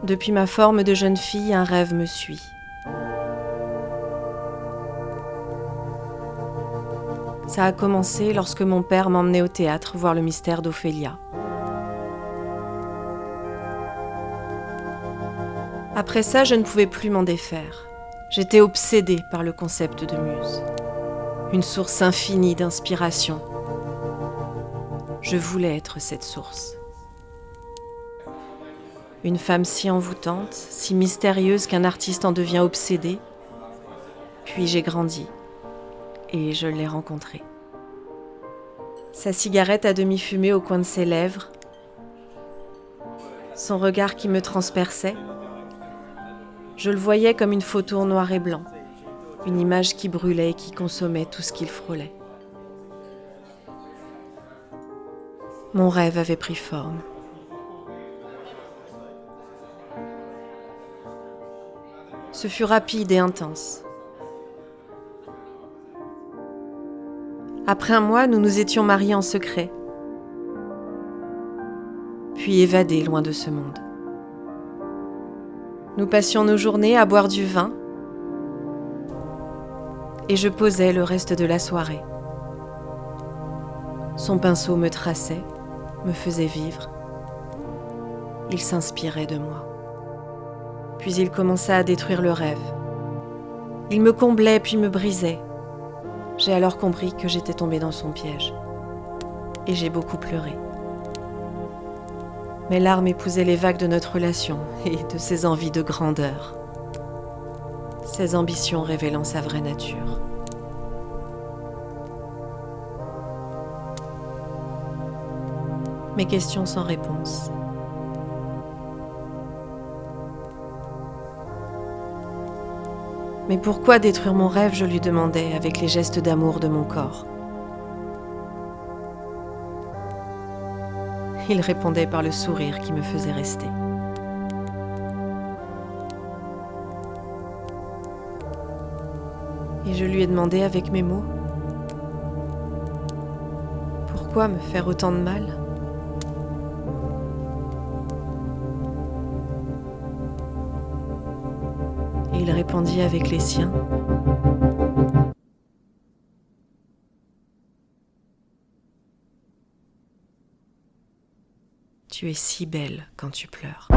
Depuis ma forme de jeune fille, un rêve me suit. Ça a commencé lorsque mon père m'emmenait au théâtre voir le mystère d'Ophélia. Après ça, je ne pouvais plus m'en défaire. J'étais obsédée par le concept de muse. Une source infinie d'inspiration. Je voulais être cette source. Une femme si envoûtante, si mystérieuse qu'un artiste en devient obsédé. Puis j'ai grandi et je l'ai rencontrée. Sa cigarette à demi fumée au coin de ses lèvres, son regard qui me transperçait. Je le voyais comme une photo en noir et blanc, une image qui brûlait et qui consommait tout ce qu'il frôlait. Mon rêve avait pris forme. Ce fut rapide et intense. Après un mois, nous nous étions mariés en secret, puis évadés loin de ce monde. Nous passions nos journées à boire du vin et je posais le reste de la soirée. Son pinceau me traçait, me faisait vivre. Il s'inspirait de moi. Puis il commença à détruire le rêve. Il me comblait puis me brisait. J'ai alors compris que j'étais tombée dans son piège. Et j'ai beaucoup pleuré. Mes larmes épousaient les vagues de notre relation et de ses envies de grandeur. Ses ambitions révélant sa vraie nature. Mes questions sans réponse. Mais pourquoi détruire mon rêve, je lui demandais, avec les gestes d'amour de mon corps. Il répondait par le sourire qui me faisait rester. Et je lui ai demandé avec mes mots, pourquoi me faire autant de mal ? Et il répondit avec les siens. Tu es si belle quand tu pleures.